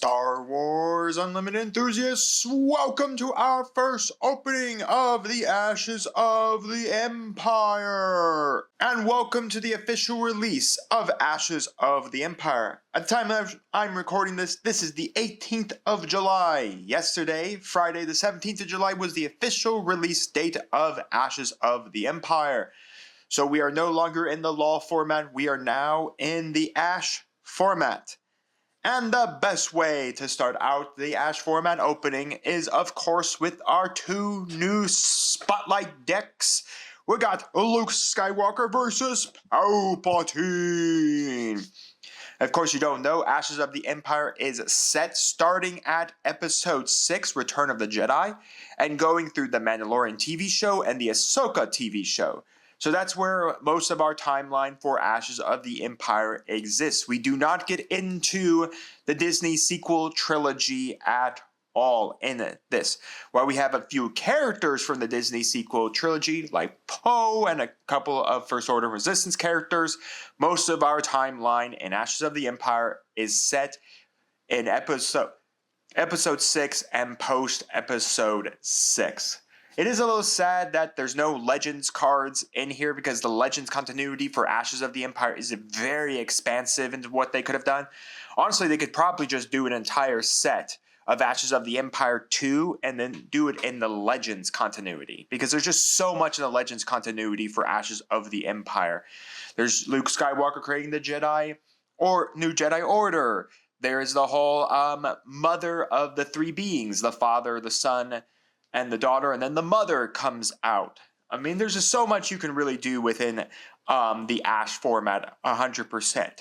Star Wars Unlimited enthusiasts, welcome to our first opening of the Ashes of the Empire! And welcome to the official release of Ashes of the Empire. At the time I'm recording this is the 18th of July. Yesterday, Friday the 17th of July, was the official release date of Ashes of the Empire. So we are no longer in the LOL format, we are now in the Ash format. And the best way to start out the Ash format opening is, of course, with our two new Spotlight decks. We got Luke Skywalker versus Palpatine. Of course, you don't know, Ashes of the Empire is set starting at Episode 6, Return of the Jedi, and going through the Mandalorian TV show and the Ahsoka TV show. So that's where most of our timeline for Ashes of the Empire exists. We do not get into the Disney sequel trilogy at all in this. While we have a few characters from the Disney sequel trilogy, like Poe and a couple of First Order Resistance characters, most of our timeline in Ashes of the Empire is set in episode 6 and post episode 6. It is a little sad that there's no Legends cards in here because the Legends continuity for Ashes of the Empire is very expansive into what they could have done. Honestly, they could probably just do an entire set of Ashes of the Empire 2 and then do it in the Legends continuity, because there's just so much in the Legends continuity for Ashes of the Empire. There's Luke Skywalker creating the Jedi or New Jedi Order. There is the whole mother of the three beings, the father, the son, and the daughter, and then the mother comes out. I mean, there's just so much you can really do within the Ash format 100%.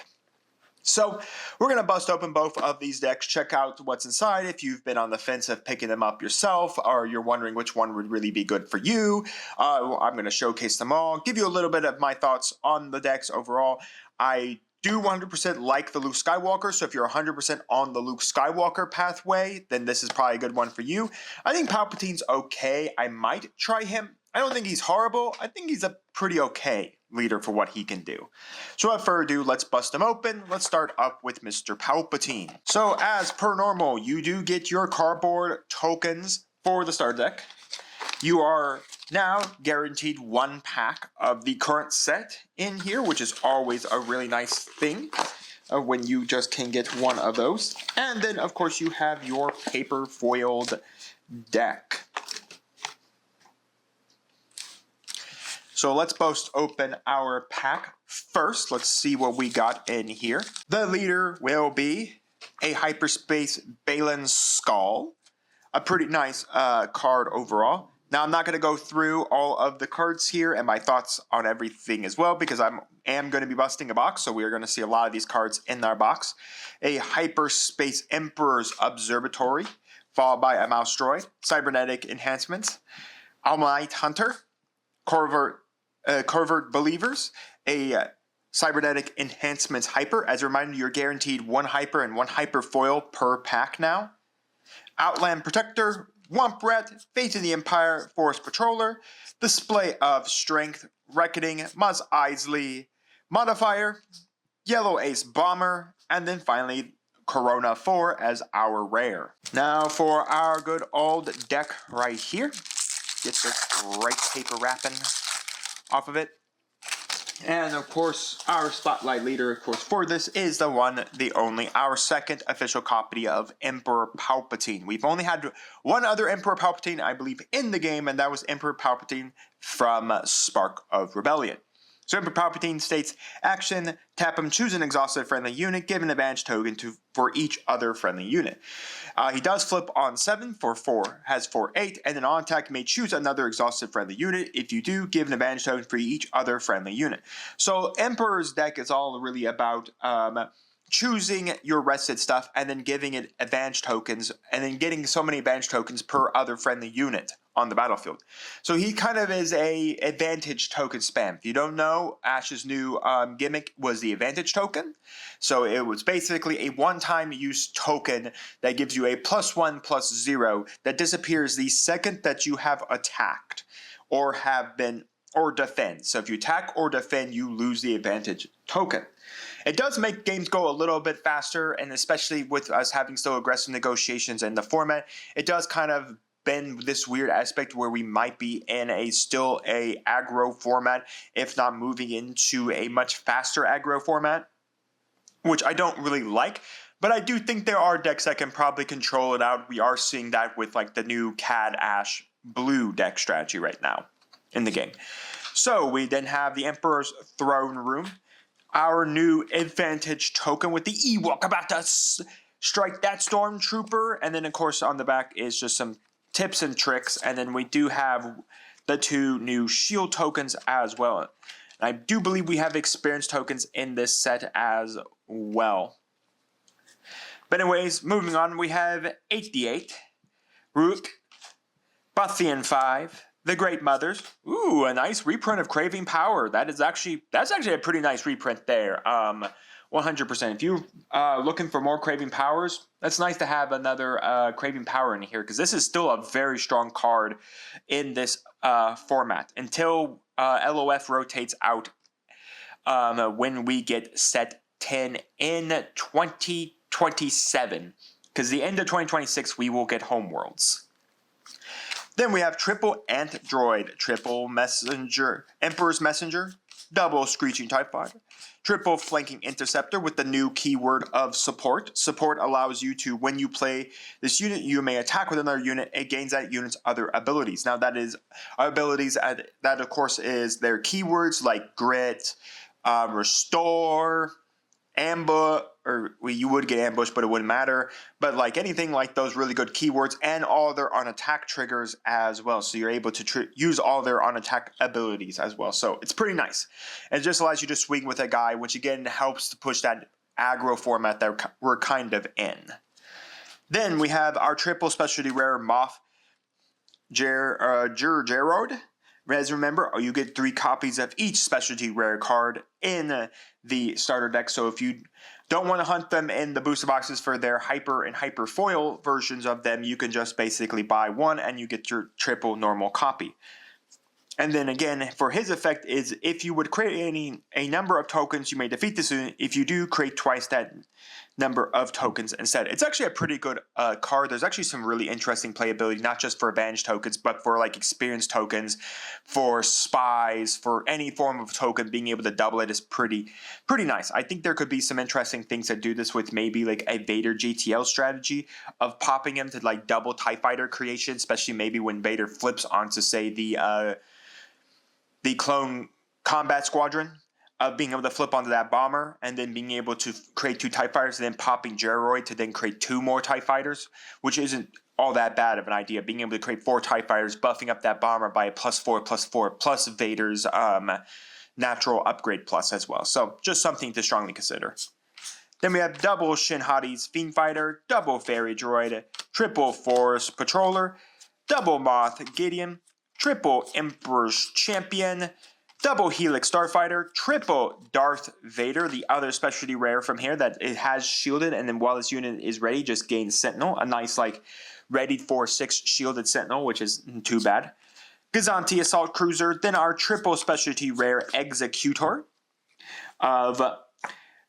So we're going to bust open both of these decks, check out what's inside if you've been on the fence of picking them up yourself, or you're wondering which one would really be good for you. I'm going to showcase them all, give you a little bit of my thoughts on the decks overall. I do 100% like the Luke Skywalker, so if you're 100% on the Luke Skywalker pathway, then this is probably a good one for you. I think Palpatine's okay. I might try him. I don't think he's horrible. I think he's a pretty okay leader for what he can do. So without further ado, let's bust him open. Let's start up with Mr. Palpatine. So as per normal, you do get your cardboard tokens for the starter deck. You are now guaranteed one pack of the current set in here, which is always a really nice thing when you just can get one of those. And then, of course, you have your paper foiled deck. So let's bust open our pack first. Let's see what we got in here. The leader will be a Hyperspace Baylan Skoll. A pretty nice card overall. Now, I'm not going to go through all of the cards here and my thoughts on everything as well, because I am going to be busting a box, so we are going to see a lot of these cards in our box. A Hyperspace Emperor's Observatory, followed by a Mouse Droid, Cybernetic Enhancements, Almite Hunter, Covert Believers, a Cybernetic Enhancements Hyper. As a reminder, you're guaranteed one Hyper and one Hyper Foil per pack now. Outland Protector, Womp Rat, Fate of the Empire, Force Patroller, Display of Strength, Reckoning, Maz Eisley, Modifier, Yellow Ace Bomber, and then finally Corona 4 as our rare. Now for our good old deck right here. Get this great paper wrapping off of it. And of course, our spotlight leader, of course, for this is the one, the only, our second official copy of Emperor Palpatine. We've only had one other Emperor Palpatine, I believe, in the game, and that was Emperor Palpatine from Spark of Rebellion. So Emperor Palpatine states, action, tap him, choose an exhausted friendly unit, give an advantage token for each other friendly unit. He does flip on 7 for 4, has 4/8, and then on attack may choose another exhausted friendly unit. If you do, give an advantage token for each other friendly unit. So Emperor's deck is all really about choosing your rested stuff and then giving it advantage tokens and then getting so many advantage tokens per other friendly unit on the battlefield. So he kind of is a advantage token spam. If you don't know, Ash's new gimmick was the advantage token. So it was basically a one-time use token that gives you a +1/+0 that disappears the second that you have attacked or have been or defend. So if you attack or defend, you lose the advantage token. It does make games go a little bit faster, and especially with us having still aggressive negotiations in the format, it does kind of bend this weird aspect where we might be in still a aggro format, if not moving into a much faster aggro format, which I don't really like. But I do think there are decks that can probably control it out. We are seeing that with like the new CAD Ash blue deck strategy right now in the game. So we then have the Emperor's Throne Room, our new advantage token with the Ewok about to strike that Stormtrooper. And then of course on the back is just some tips and tricks. And then we do have the 2 new shield tokens as well. I do believe we have experience tokens in this set as well. But anyways, moving on, we have 88, Rook, Buthian 5, The Great Mothers. Ooh, a nice reprint of Craving Power. That's actually a pretty nice reprint there. 100%. If you're looking for more Craving Powers, that's nice to have another Craving Power in here, because this is still a very strong card in this format until LOF rotates out when we get set 10 in 2027, because the end of 2026 we will get Homeworlds. Then we have triple Ant Droid, triple Messenger, Emperor's Messenger, double Screeching TIE Fighter, triple Flanking Interceptor with the new keyword of support. Support allows you to, when you play this unit, you may attack with another unit. It gains that unit's other abilities. Now that is abilities that of course is their keywords like Grit, Restore, Ambush, or you would get ambushed, but it wouldn't matter. But like anything like those really good keywords, and all their on-attack triggers as well. So you're able to use all their on-attack abilities as well. So it's pretty nice. And it just allows you to swing with a guy, which again helps to push that aggro format that we're kind of in. Then we have our triple specialty rare Moff Gerard. As remember, you get 3 copies of each specialty rare card in the starter deck. So if you don't want to hunt them in the booster boxes for their hyper and hyper foil versions of them, you can just basically buy 1 and you get your triple normal copy. And then again, for his effect is if you would create a number of tokens, you may defeat this unit. If you do, create twice that number of tokens instead. It's actually a pretty good card. There's actually some really interesting playability, not just for advantage tokens, but for like experience tokens, for spies, for any form of token. Being able to double it is pretty nice. I think there could be some interesting things that do this with maybe like a Vader GTL strategy of popping him to like double TIE Fighter creation, especially maybe when Vader flips onto say the clone combat squadron, of being able to flip onto that bomber and then being able to create 2 TIE Fighters and then popping Geroid to then create 2 more TIE Fighters, which isn't all that bad of an idea. Being able to create 4 TIE Fighters, buffing up that bomber by a +4/+4 plus Vader's natural upgrade plus as well. So just something to strongly consider. Then we have double Shin Hati's Fiend Fighter, double Fairy Droid, triple Force Patroller, double Moth Gideon, triple Emperor's Champion, double Helix Starfighter, triple Darth Vader, the other specialty rare from here that it has shielded, and then while this unit is ready, just gains Sentinel, a nice like ready for 6 shielded Sentinel, which isn't too bad. Gazanti Assault Cruiser, then our triple specialty rare Executor of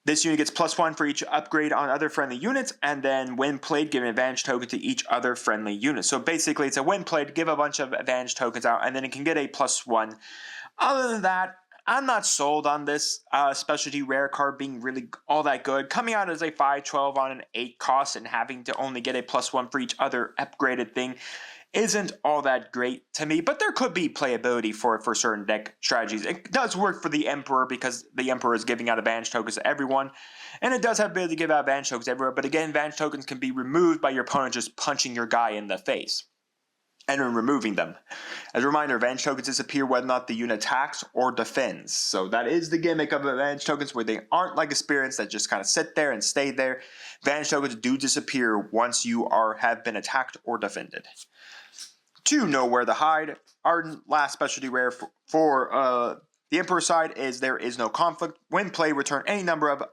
this unit gets +1 for each upgrade on other friendly units, and then when played, give an advantage token to each other friendly unit. So basically, it's a when played, give a bunch of advantage tokens out, and then it can get a +1. Other than that, I'm not sold on this specialty rare card being really all that good. Coming out as a 5/12 on an 8 cost and having to only get a +1 for each other upgraded thing isn't all that great to me, but there could be playability for certain deck strategies. It does work for the Emperor because the Emperor is giving out advantage tokens to everyone, and it does have the ability to give out advantage tokens everywhere, but again, advantage tokens can be removed by your opponent just punching your guy in the face and then removing them. As a reminder, advantage tokens disappear whether or not the unit attacks or defends. So that is the gimmick of advantage tokens, where they aren't like experience that just kind of sit there and stay there. Advantage tokens do disappear once you have been attacked or defended. To know where to hide, our last specialty rare for the Emperor side is There Is No Conflict. When played, return any number of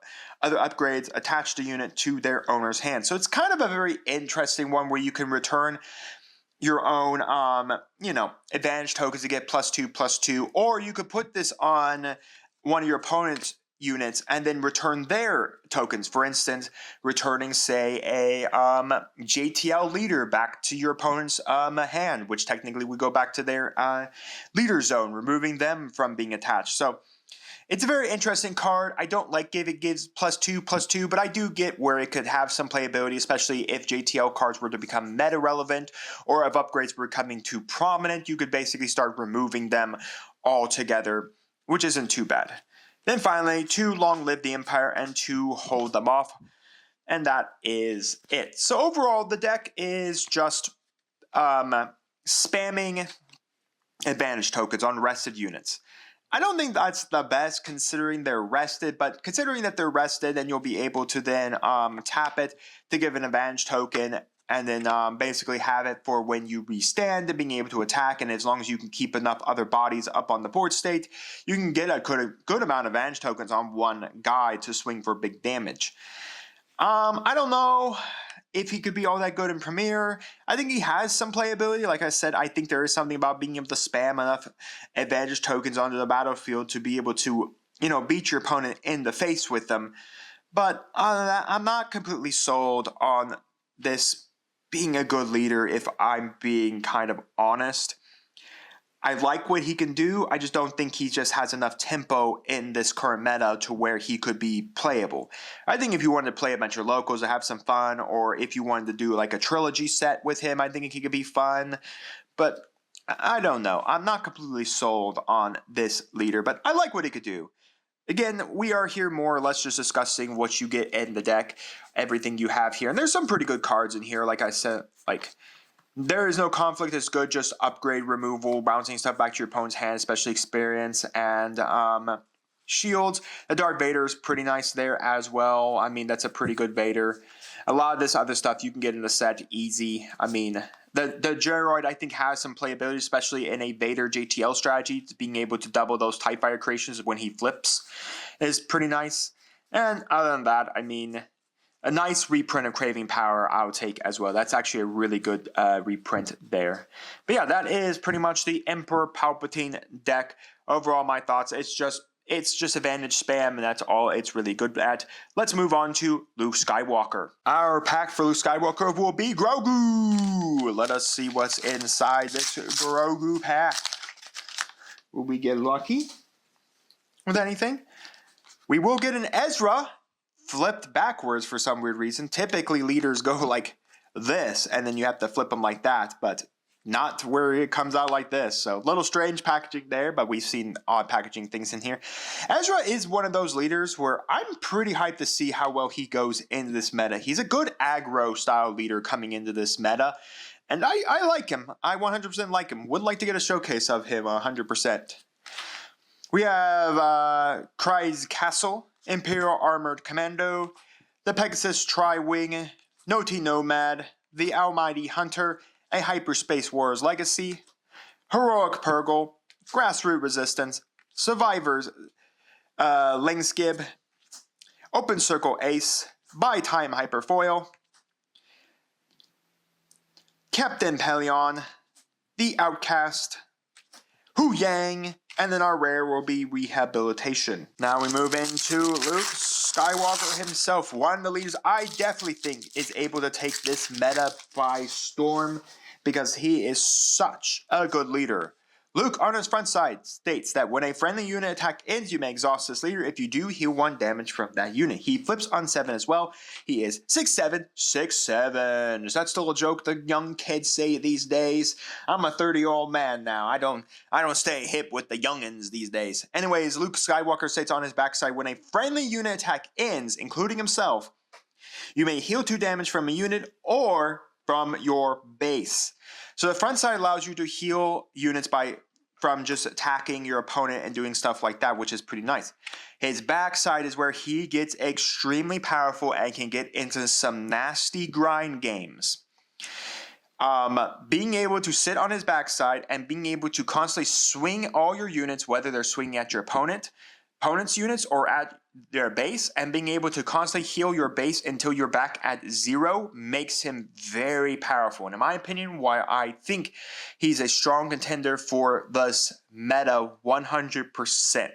other upgrades attached to unit to their owner's hand. So it's kind of a very interesting one where you can return your own, advantage tokens to get +2/+2, or you could put this on one of your opponent's units and then return their tokens. For instance, returning, say, a JTL leader back to your opponent's hand, which technically would go back to their leader zone, removing them from being attached. So it's a very interesting card. I don't like if it gives +2/+2, but I do get where it could have some playability, especially if JTL cards were to become meta relevant, or if upgrades were becoming too prominent. You could basically start removing them altogether, which isn't too bad. Then finally, to long live the Empire and to hold them off. And that is it. So overall, the deck is just spamming advantage tokens on rested units. I don't think that's the best considering they're rested, but considering that they're rested, then you'll be able to then tap it to give an advantage token, and then basically have it for when you restand and being able to attack. And as long as you can keep enough other bodies up on the board state, you can get a good amount of advantage tokens on one guy to swing for big damage. I don't know if he could be all that good in Premier. I think he has some playability. Like I said, I think there is something about being able to spam enough advantage tokens onto the battlefield to be able to, beat your opponent in the face with them. But other than that, I'm not completely sold on this being a good leader, if I'm being kind of honest. I like what he can do. I just don't think he just has enough tempo in this current meta to where he could be playable. I think if you wanted to play a bunch of locals to have some fun, or if you wanted to do like a trilogy set with him, I think he could be fun. But I don't know. I'm not completely sold on this leader, but I like what he could do. Again, we are here more or less just discussing what you get in the deck, everything you have here. And there's some pretty good cards in here, like I said, There is no conflict is good, just upgrade, removal, bouncing stuff back to your opponent's hand, especially experience, and shields. The Darth Vader is pretty nice there as well. I mean, that's a pretty good Vader. A lot of this other stuff you can get in the set easy. I mean, the Geroid, I think, has some playability, especially in a Vader JTL strategy. Being able to double those TIE Fighter creations when he flips is pretty nice. And other than that, I mean, a nice reprint of Craving Power I'll take as well. That's actually a really good reprint there. But yeah, that is pretty much the Emperor Palpatine deck. Overall, my thoughts, it's just advantage spam, and that's all it's really good at. Let's move on to Luke Skywalker. Our pack for Luke Skywalker will be Grogu. Let us see what's inside this Grogu pack. Will we get lucky with anything? We will get an Ezra flipped backwards for some weird reason. Typically, leaders go like this, and then you have to flip them like that, but not where it comes out like this. So, little strange packaging there, but we've seen odd packaging things in here. Ezra is one of those leaders where I'm pretty hyped to see how well he goes into this meta. He's a good aggro-style leader coming into this meta, and I like him. I 100% like him. Would like to get a showcase of him 100%. We have Kryze Castle, Imperial Armored Commando, the Pegasus Tri-Wing, Noti Nomad, the Almighty Hunter, a Hyperspace Wars Legacy, Heroic Purgle, Grassroot Resistance, Survivors Lingskib, Open Circle Ace, By Time Hyperfoil, Captain Pelion, the Outcast, Hu Yang, and then our rare will be Rehabilitation. Now we move into Luke Skywalker himself. One of the leaders I definitely think is able to take this meta by storm because he is such a good leader. Luke, on his front side, states that when a friendly unit attack ends, you may exhaust this leader. If you do, heal 1 damage from that unit. He flips on 7 as well. He is 6'7", 6'7". Is that still a joke the young kids say these days? I'm a 30-year-old man now. I don't stay hip with the youngins these days. Anyways, Luke Skywalker states on his backside, when a friendly unit attack ends, including himself, you may heal 2 damage from a unit or from your base. So the front side allows you to heal units from just attacking your opponent and doing stuff like that, which is pretty nice. His backside is where he gets extremely powerful and can get into some nasty grind games. Being able to sit on his backside and being able to constantly swing all your units, whether they're swinging at your opponent, opponent's units or at their base, and being able to constantly heal your base until you're back at 0 makes him very powerful. And in my opinion, why I think he's a strong contender for this meta 100%.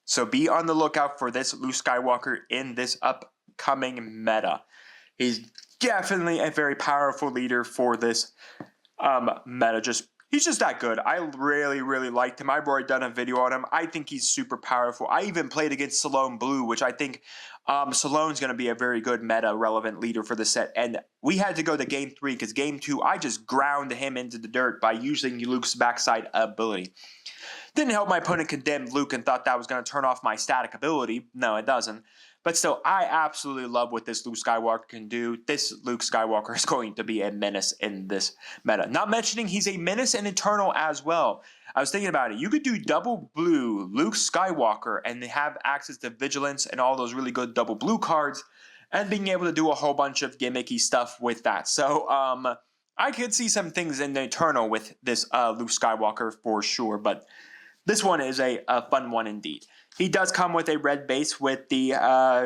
So be on the lookout for this Luke Skywalker in this upcoming meta. He's definitely a very powerful leader for this meta. He's just that good. I really liked him. I've already done a video on him. I think he's super powerful. I even played against Salone Blue, which I think Salone's going to be a very good meta-relevant leader for the set. And we had to go to Game 3 because Game 2, I just ground him into the dirt by using Luke's backside ability. Didn't help my opponent condemned Luke and thought that was going to turn off my static ability. No, it doesn't. But still, I absolutely love what this Luke Skywalker can do. This Luke Skywalker is going to be a menace in this meta. Not mentioning he's a menace in Eternal as well. I was thinking about it. You could do double blue Luke Skywalker and have access to Vigilance and all those really good double blue cards, and being able to do a whole bunch of gimmicky stuff with that. So, I could see some things in the Eternal with this Luke Skywalker for sure, but this one is a fun one indeed. He does come with a red base with the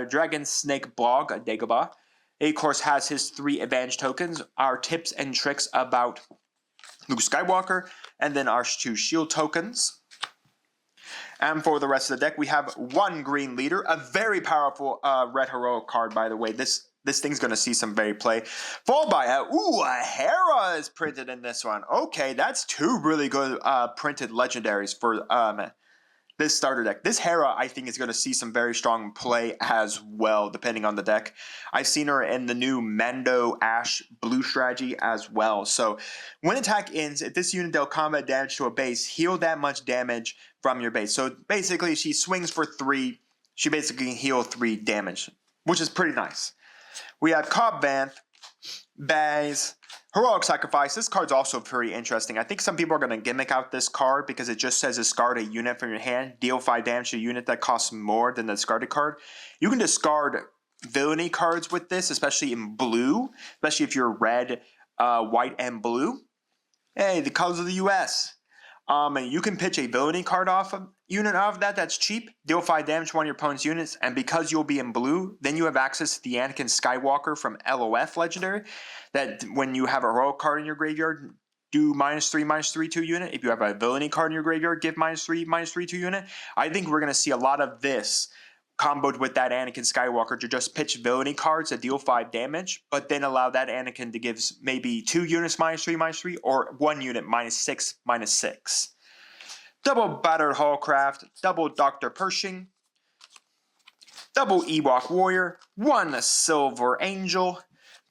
Dragon Snake Blog, Dagobah. He, of course, has his 3 advantage tokens, our tips and tricks about Luke Skywalker, and then our 2 shield tokens. And for the rest of the deck, we have 1 green leader, a very powerful red heroic card, by the way. This thing's going to see some very play. Followed by a Hera is printed in this one. Okay, that's 2 really good printed legendaries for this starter deck. This Hera, I think, is going to see some very strong play as well, depending on the deck. I've seen her in the new Mando Ash blue strategy as well. So when attack ends, if this unit dealt combat damage to a base, heal that much damage from your base. So basically, she swings for 3. She basically can heal 3 damage, which is pretty nice. We have Cobb Vanth, Baze, Heroic Sacrifice. This card's also pretty interesting. I think some people are going to gimmick out this card because it just says discard a unit from your hand. Deal 5 damage to a unit that costs more than the discarded card. You can discard villainy cards with this, especially in blue. Especially if you're red, white, and blue. Hey, the colors of the US. And you can pitch a villainy card off a unit of that that's cheap, deal 5 damage to one of your opponent's units, and because you'll be in blue, then you have access to the Anakin Skywalker from LOF Legendary, that when you have a heroic card in your graveyard, do -3/-3 to a unit. If you have a villainy card in your graveyard, give -3/-3 to a unit. I think we're going to see a lot of this comboed with that Anakin Skywalker to just pitch villainy cards that deal 5 damage, but then allow that Anakin to give maybe 2 units -3/-3, or 1 unit -6/-6. Double Battered Hallcraft, double Dr. Pershing, double Ewok Warrior, 1 Silver Angel,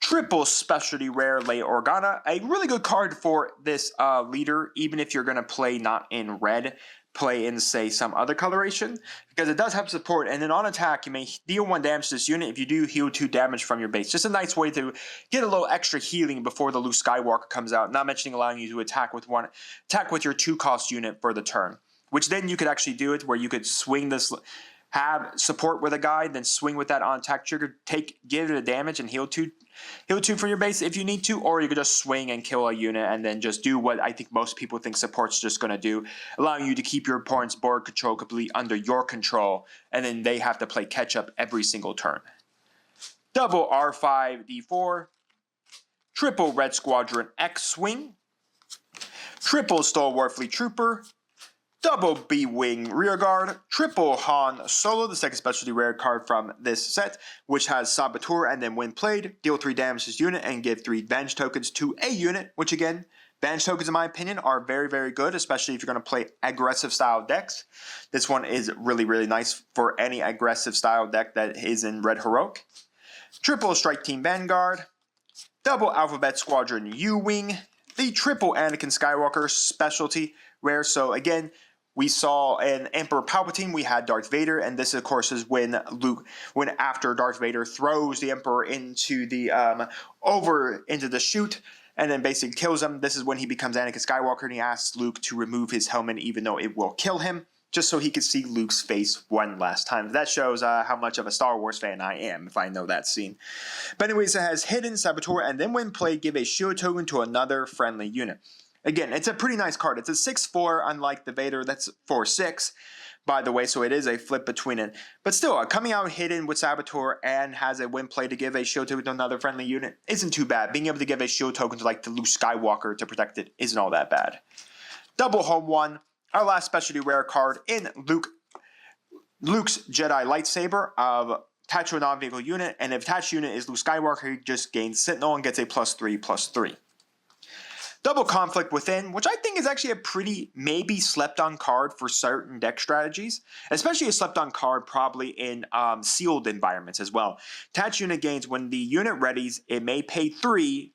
triple Specialty Rare Leia Organa. A really good card for this leader, even if you're going to play not in red. Play in, say, some other coloration, because it does have support, and then on attack you may deal 1 damage to this unit. If you do, heal 2 damage from your base. Just a nice way to get a little extra healing before the Luke Skywalker comes out, not mentioning allowing you to attack with your 2-cost unit for the turn, which then you could actually do it where you could swing this, have support with a guy, then swing with that on attack trigger, give it a damage and heal 2 from your base if you need to, or you could just swing and kill a unit and then just do what I think most people think support's just going to do, allowing you to keep your opponent's board control completely under your control, and then they have to play catch up every single turn. Double R5D4, triple Red Squadron X-Wing, triple Stalwart Fleet Trooper, double B-Wing Rearguard, triple Han Solo, the second specialty rare card from this set, which has Saboteur, and then when played, deal 3 damage to this unit and give 3 advantage tokens to a unit, which again, advantage tokens in my opinion are very good, especially if you're going to play aggressive style decks. This one is really nice for any aggressive style deck that is in Red Heroic. Triple Strike Team Vanguard, double Alphabet Squadron U-Wing, the triple Anakin Skywalker specialty rare. So again, we saw in Emperor Palpatine, we had Darth Vader, and this, of course, is when after Darth Vader throws the Emperor into the into the chute, and then basically kills him. This is when he becomes Anakin Skywalker, and he asks Luke to remove his helmet, even though it will kill him, just so he could see Luke's face one last time. That shows how much of a Star Wars fan I am, if I know that scene. But anyways, it has Hidden Saboteur, and then when played, give a shield token to another friendly unit. Again, it's a pretty nice card. It's a 6/4, unlike the Vader that's 4/6, by the way, so it is a flip between it. But still, coming out hidden with Saboteur and has a win play to give a shield token to another friendly unit isn't too bad. Being able to give a shield token to like the Luke Skywalker to protect it isn't all that bad. Double home one, our last specialty rare card in Luke's Jedi lightsaber of attached to a non-vehicle unit, and if attached unit is Luke Skywalker, he just gains Sentinel and gets a +3/+3. Double Conflict Within, which I think is actually a pretty maybe slept-on card for certain deck strategies, especially a slept-on card probably in sealed environments as well. Attached unit gains when the unit readies, it may pay 3.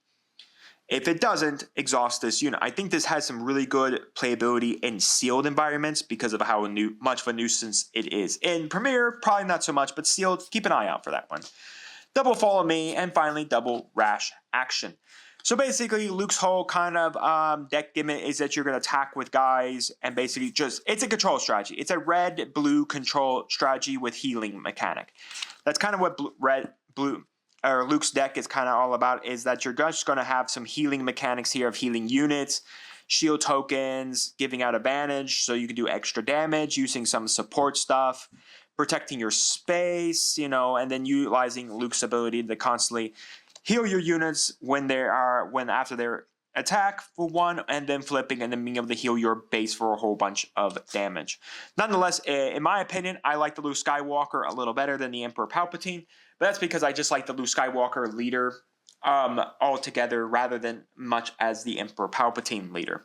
If it doesn't, exhaust this unit. I think this has some really good playability in sealed environments because of how much of a nuisance it is. In Premier, probably not so much, but sealed, keep an eye out for that one. Double Follow Me, and finally double Rash Action. So basically, Luke's whole kind of deck gimmick is that you're going to attack with guys and basically it's a control strategy. It's a red-blue control strategy with healing mechanic. That's kind of what Luke's deck is kind of all about, is that you're just going to have some healing mechanics here of healing units, shield tokens, giving out advantage so you can do extra damage, using some support stuff, protecting your space, and then utilizing Luke's ability to constantly heal your units after their attack for 1, and then flipping and then being able to heal your base for a whole bunch of damage. Nonetheless, in my opinion, I like the Luke Skywalker a little better than the Emperor Palpatine, but that's because I just like the Luke Skywalker leader altogether rather than much as the Emperor Palpatine leader.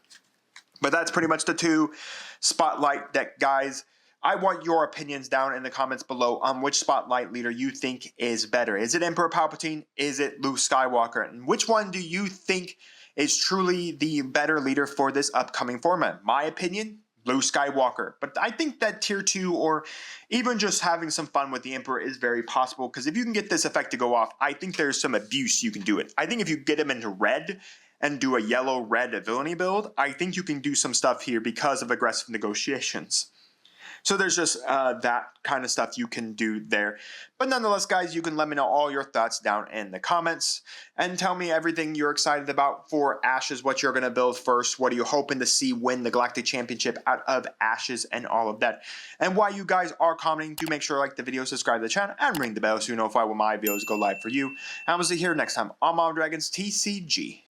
But that's pretty much the 2 Spotlight deck, guys. I want your opinions down in the comments below on which Spotlight leader you think is better. Is it Emperor Palpatine? Is it Luke Skywalker? And which one do you think is truly the better leader for this upcoming format? My opinion, Luke Skywalker. But I think that tier 2 or even just having some fun with the Emperor is very possible, because if you can get this effect to go off, I think there's some abuse you can do it. I think if you get him into red and do a yellow-red villainy build, I think you can do some stuff here because of aggressive negotiations. So there's just that kind of stuff you can do there. But nonetheless, guys, you can let me know all your thoughts down in the comments and tell me everything you're excited about for Ashes, what you're going to build first, what are you hoping to see win the Galactic Championship out of Ashes and all of that. And while you guys are commenting, do make sure to like the video, subscribe to the channel, and ring the bell so you know when my videos go live for you. And we'll see you here next time on Mom Dragons TCG.